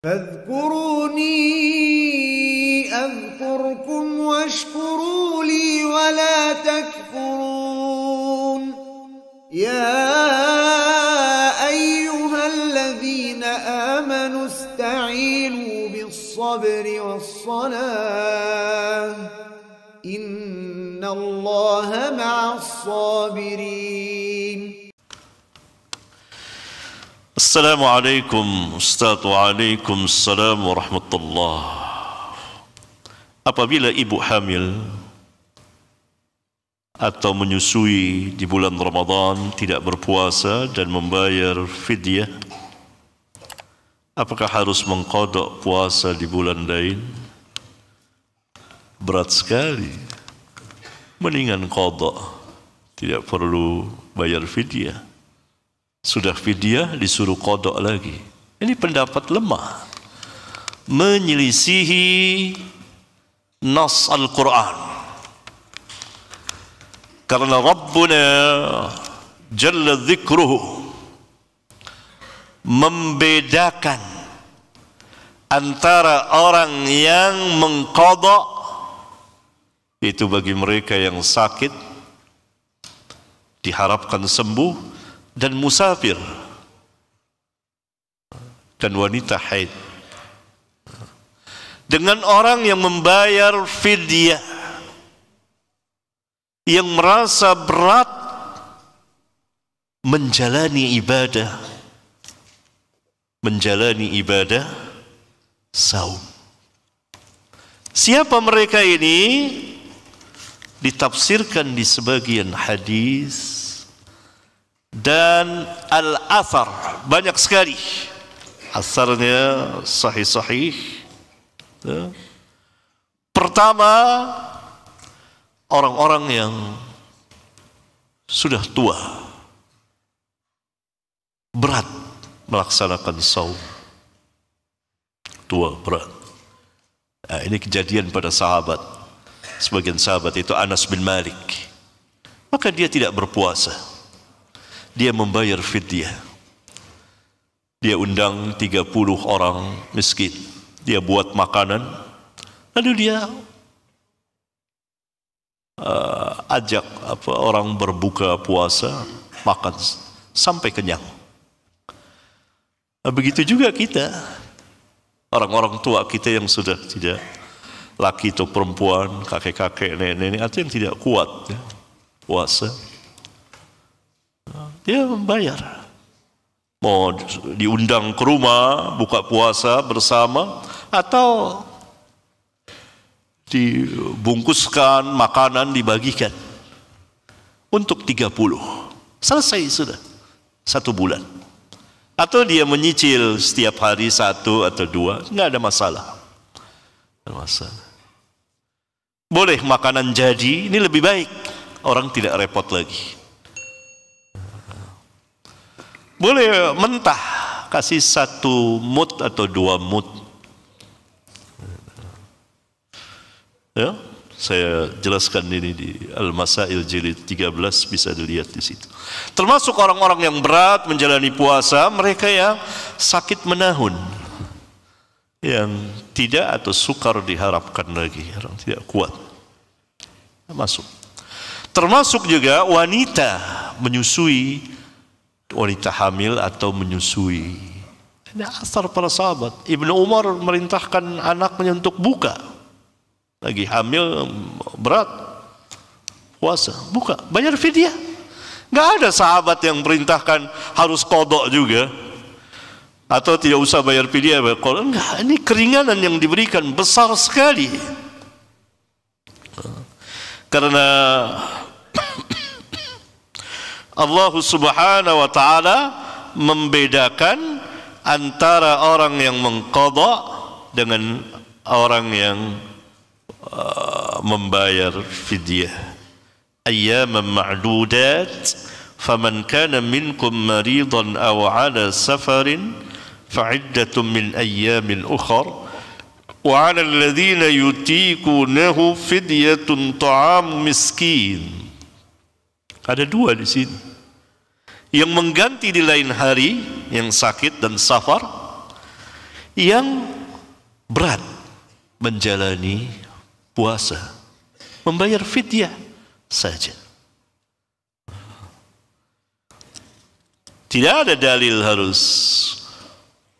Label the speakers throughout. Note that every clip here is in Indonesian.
Speaker 1: فاذكروني أذكركم واشكروا لي ولا تكفرون يا أيها الذين آمنوا استعينوا بالصبر والصلاة إن الله مع الصابرين.
Speaker 2: Assalamualaikum Ustaz, waalaikumsalam warahmatullah. Apabila ibu hamil atau menyusui di bulan Ramadan, tidak berpuasa dan membayar fidyah, apakah harus mengqadha puasa di bulan lain? Berat sekali. Mendingan qadha, tidak perlu bayar fidyah. Sudah fidyah disuruh qadha lagi. Ini pendapat lemah, menyelisihi nas Al-Quran. Karena Rabbuna Jalla Dzikruhu membedakan antara orang yang mengqadha, itu bagi mereka yang sakit diharapkan sembuh, dan musafir dan wanita haid, dengan orang yang membayar fidyah, yang merasa berat menjalani ibadah saum. Siapa mereka ini? Ditafsirkan di sebagian hadis dan al-athar, banyak sekali asarnya sahih-sahih. Pertama, orang-orang yang sudah tua, berat melaksanakan saum, tua berat. Nah, ini kejadian pada sahabat. Sebagian sahabat itu Anas bin Malik, maka dia tidak berpuasa. Dia membayar fidyah. Dia undang 30 orang miskin. Dia buat makanan. Lalu dia ajak orang berbuka puasa, makan sampai kenyang. Nah, begitu juga kita, orang-orang tua kita yang sudah tidak, laki atau perempuan, kakek-kakek, nenek-nenek, atau yang tidak kuat ya, puasa, dia membayar. Mau diundang ke rumah buka puasa bersama, atau dibungkuskan makanan dibagikan untuk 30, selesai sudah 1 bulan. Atau dia menyicil setiap hari 1 atau 2, nggak ada masalah. Boleh makanan jadi, ini lebih baik, orang tidak repot lagi. Boleh mentah, kasih 1 mud atau 2 mud. Ya, saya jelaskan ini di Al-Masail jilid 13, bisa dilihat di situ. Termasuk orang-orang yang berat menjalani puasa, mereka yang sakit menahun, yang tidak atau sukar diharapkan lagi, orang tidak kuat, masuk. Termasuk juga wanita menyusui, wanita hamil atau menyusui. Ini asar para sahabat. Ibnu Umar merintahkan anaknya untuk buka, lagi hamil berat puasa, buka, bayar fidyah. Nggak ada sahabat yang merintahkan harus qadha juga, atau tidak usah bayar fidyah. Enggak, ini keringanan yang diberikan besar sekali. Karena Allah Subhanahu wa ta'ala membedakan antara orang yang mengqadha dengan orang yang membayar fidyah. Ayyaman ma'dudat, faman kana minkum maridan aw ala safarin fa'iddatun min ayyamin ukhar wa 'ala alladhina yutiqunahu fidyatun ta'am miskin. Ada 2 di sini. Yang mengganti di lain hari, yang sakit dan safar, yang berat menjalani puasa, membayar fidyah saja. Tidak ada dalil harus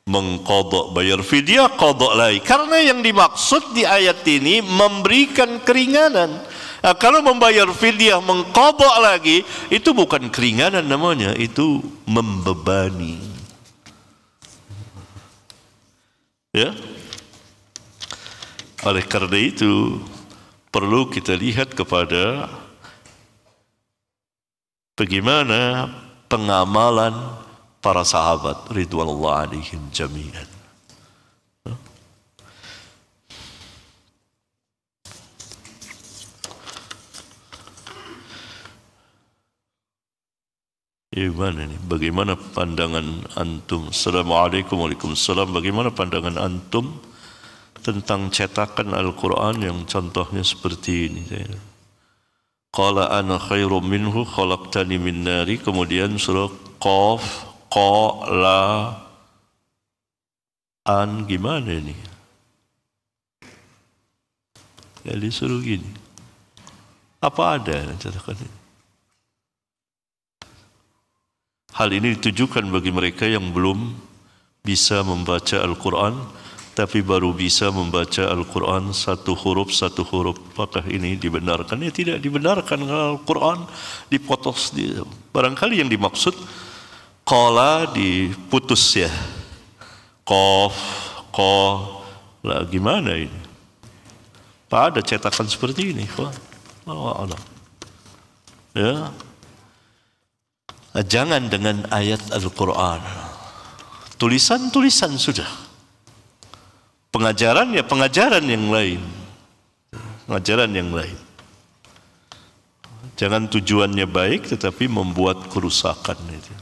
Speaker 2: mengqadha, bayar fidyah, qadha lagi. Karena yang dimaksud di ayat ini memberikan keringanan. Nah, kalau membayar fidyah, mengqadha lagi, itu bukan keringanan namanya, itu membebani. Ya. Oleh karena itu perlu kita lihat kepada bagaimana pengamalan para sahabat ridwanullah alaihim jami'an. Gimana nih? Bagaimana pandangan antum? Assalamualaikum warahmatullahi. Bagaimana pandangan antum tentang cetakan Al-Quran yang contohnya seperti ini? Qala ana khairum minhu khalaqtani min nari. Kemudian surah Qaf, Qala, An, gimana ini? Ya disuruh gini. Apa ada cetakan ini? Hal ini ditujukan bagi mereka yang belum bisa membaca Al-Quran, tapi baru bisa membaca Al-Quran satu huruf. Apakah ini dibenarkan? Ya tidak dibenarkan. Al-Quran dipotong. Barangkali yang dimaksud qala diputus ya. Qaf, qa, lah gimana ini? Tak ada cetakan seperti ini. Allah. Ya. Jangan dengan ayat Al-Quran. Tulisan-tulisan sudah. Pengajaran ya pengajaran yang lain. Pengajaran yang lain. Jangan tujuannya baik tetapi membuat kerusakan itu.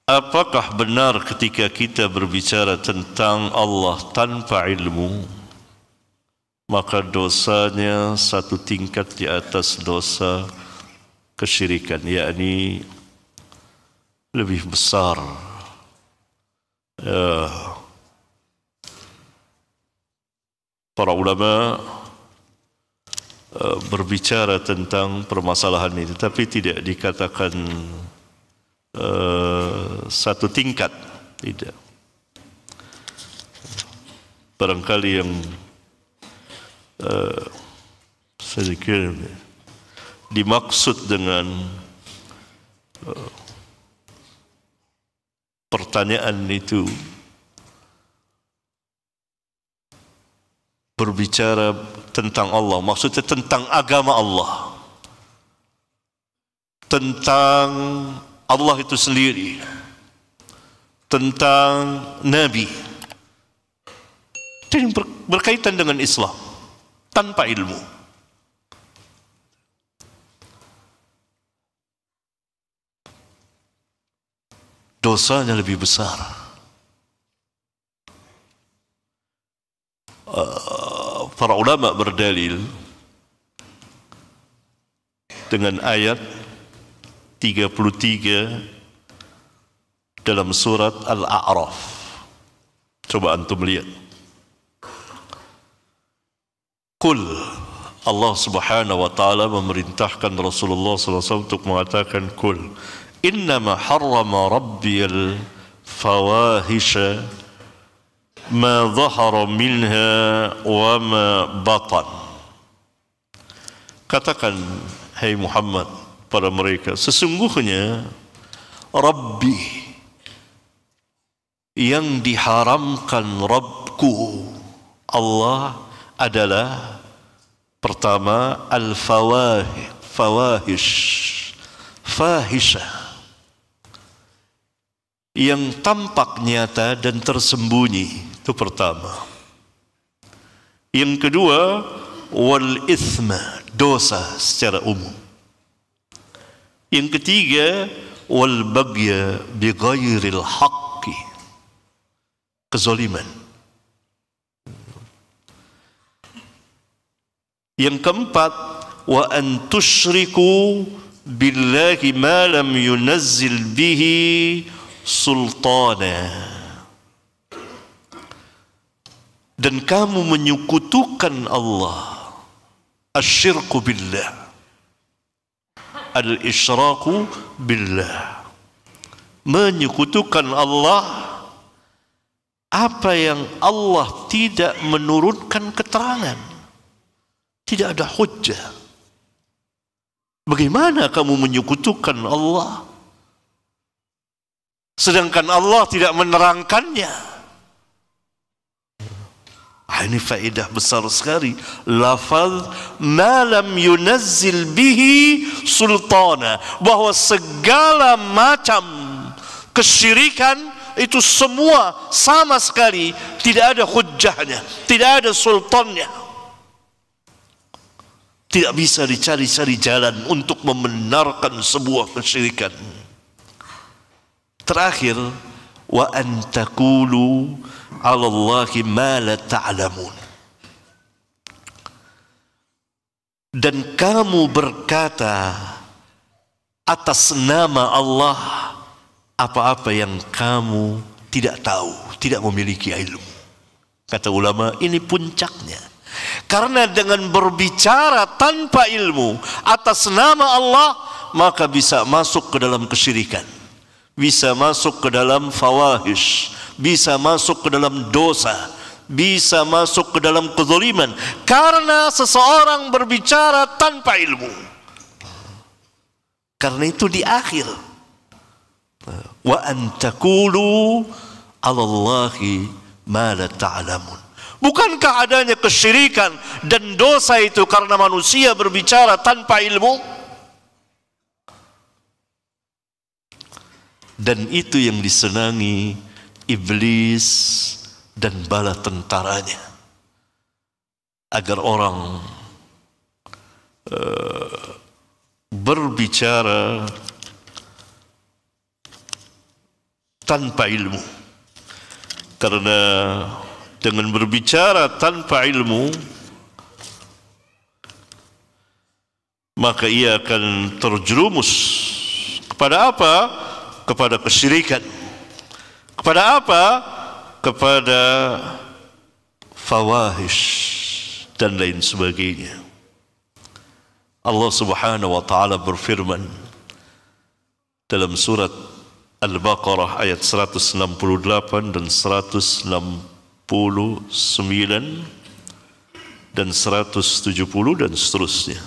Speaker 2: Apakah benar ketika kita berbicara tentang Allah tanpa ilmu, maka dosanya satu tingkat di atas dosa kesyirikan, yakni lebih besar? Para ulama berbicara tentang permasalahan ini, tapi tidak dikatakan satu tingkat, tidak. Barangkali yang sedikit dimaksud dengan pertanyaan itu berbicara tentang Allah, maksudnya tentang agama Allah, tentang Allah itu sendiri, tentang Nabi, dan berkaitan dengan Islam tanpa ilmu. Dosanya lebih besar. Para ulama berdalil dengan ayat 33 dalam surat Al-A'raf. Coba antum lihat. Qul, Allah Subhanahu wa taala memerintahkan Rasulullah SAW untuk mengatakan qul innama harrama rabbiyal fawahisha ma dhahara minha wa ma batan. Katakan, hai Muhammad, pada mereka, sesungguhnya Rabbi, yang diharamkan Rabbku Allah adalah pertama al-fawahish, fahisha, yang tampak nyata dan tersembunyi, itu pertama. Yang kedua wal ithma, dosa secara umum. Yang ketiga wal bagya bighairil haqqi, kezaliman Yang keempat, wa an tusyriku billahi ma lam yunazzil bihi sultana. Dan kamu menyekutukan Allah. Asyirku billah, al-isyraku billah, menyekutukan Allah apa yang Allah tidak menurunkan keterangan, tidak ada hujjah. Bagaimana kamu menyekutukan Allah sedangkan Allah tidak menerangkannya? Ini faedah besar sekali. Lafaz ma lam yunazzil bihi sultana, bahwa segala macam kesyirikan itu semua sama sekali tidak ada hujjahnya, tidak ada sultannya. Tidak bisa dicari-cari jalan untuk membenarkan sebuah kesyirikan. Terakhir, wa an taqulu 'ala Allahi ma la ta'lamun. Dan kamu berkata atas nama Allah apa-apa yang kamu tidak tahu, tidak memiliki ilmu. Kata ulama, ini puncaknya. Karena dengan berbicara tanpa ilmu atas nama Allah, maka bisa masuk ke dalam kesyirikan, bisa masuk ke dalam fawahish, bisa masuk ke dalam dosa, bisa masuk ke dalam kezaliman, karena seseorang berbicara tanpa ilmu. Karena itu di akhir, wa an taqulu 'ala Allahi ma la ta'lamun. Bukankah adanya kesyirikan dan dosa itu karena manusia berbicara tanpa ilmu? Dan itu yang disenangi iblis dan bala tentaranya, agar orang berbicara tanpa ilmu. Karena dengan berbicara tanpa ilmu, maka ia akan terjerumus kepada apa? Kepada kesyirikan. Kepada apa? Kepada fawahish dan lain sebagainya. Allah Subhanahu wa taala berfirman dalam surat Al-Baqarah ayat 168 dan 169 dan 170 dan seterusnya.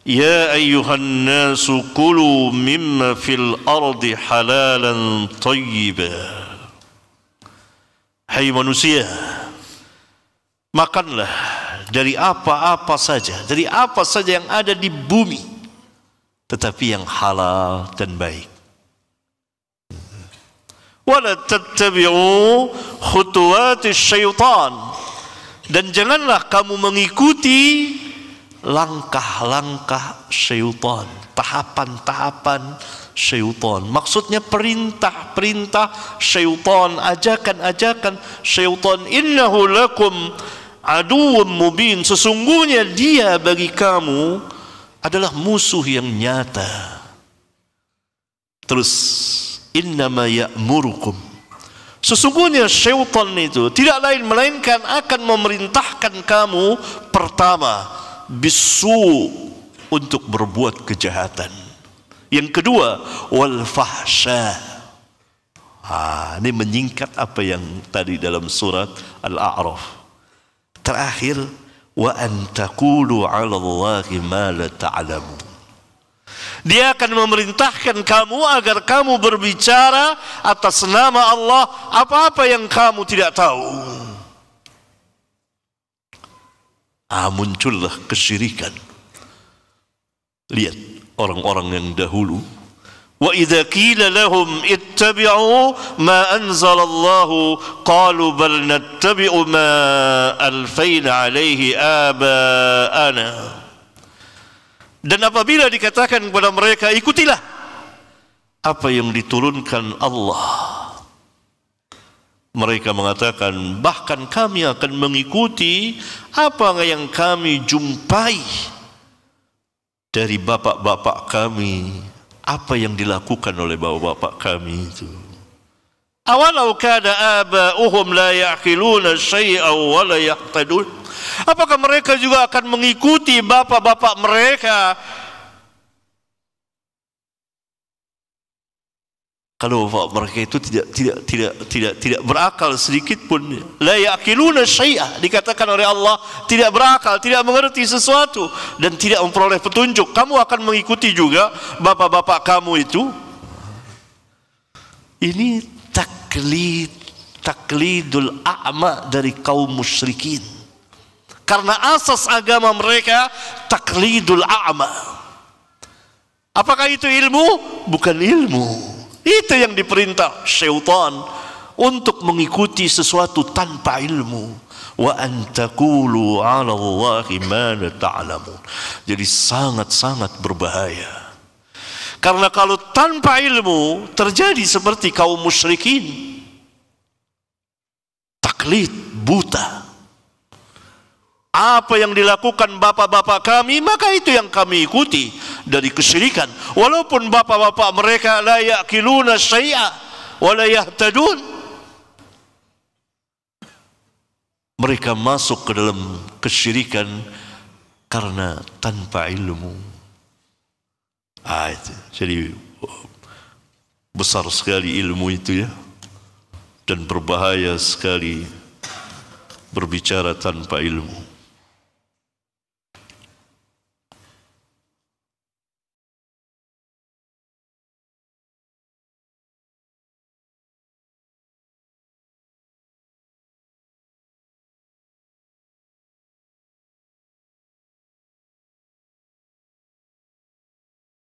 Speaker 2: Ya ayyuhan nasu kulu mimma fil ardi halalan tayyiba. Hai manusia, makanlah dari apa-apa saja, dari apa saja yang ada di bumi, tetapi yang halal dan baik. Wala tattabi'u khutuwatis syaitan, dan janganlah kamu mengikuti langkah-langkah syaitan, tahapan-tahapan syaitan. Maksudnya perintah-perintah syaitan, ajakan-ajakan syaitan. Innahu lakum aduwwum mubin, sesungguhnya dia bagi kamu adalah musuh yang nyata. Terus innama ya'murukum, sesungguhnya syaitan itu tidak lain melainkan akan memerintahkan kamu, pertama bisu, untuk berbuat kejahatan. Yang kedua wal fahsya. Ini menyingkat apa yang tadi dalam surat Al-A'raf. Terakhir wa an taqulu 'ala Allahi ma la ta'lamun. Dia akan memerintahkan kamu agar kamu berbicara atas nama Allah apa-apa yang kamu tidak tahu. Muncullah kesyirikan. Lihat orang-orang yang dahulu. Wa idza qila lahum ittabi'u ma anzalallahu qalu bal nattabi'u ma alfayna 'alaihi aba'ana. Dan apabila dikatakan kepada mereka, ikutilah apa yang diturunkan Allah, Mereka mengatakan, bahkan kami akan mengikuti apa yang kami jumpai dari bapak-bapak kami, apa yang dilakukan oleh bapak-bapak kami itu. Awalau kana aba'uhum la ya'qiluna syai'an wa la yahtadun. Apakah mereka juga akan mengikuti bapak-bapak mereka kalau bapak mereka itu tidak berakal sedikit pun? La ya'qiluna syai'a, dikatakan oleh Allah tidak berakal, tidak mengerti sesuatu dan tidak memperoleh petunjuk. Kamu akan mengikuti juga bapak-bapak kamu itu? Ini taklidul a'ma dari kaum musyrikin. Karena asas agama mereka taklidul a'ma. Apakah itu ilmu? Bukan ilmu. Itu yang diperintah syaitan, untuk mengikuti sesuatu tanpa ilmu. Wa an taqulu 'ala Allahi ma la ta'lamun. Jadi sangat-sangat berbahaya. Karena kalau tanpa ilmu terjadi seperti kaum musyrikin, taklid buta. Apa yang dilakukan bapak-bapak kami, maka itu yang kami ikuti dari kesyirikan. Walaupun bapak-bapak mereka la ya'qiluna syai'a wa la yahtadun. Mereka masuk ke dalam kesyirikan karena tanpa ilmu. Jadi besar sekali ilmu itu ya, dan berbahaya sekali berbicara tanpa ilmu.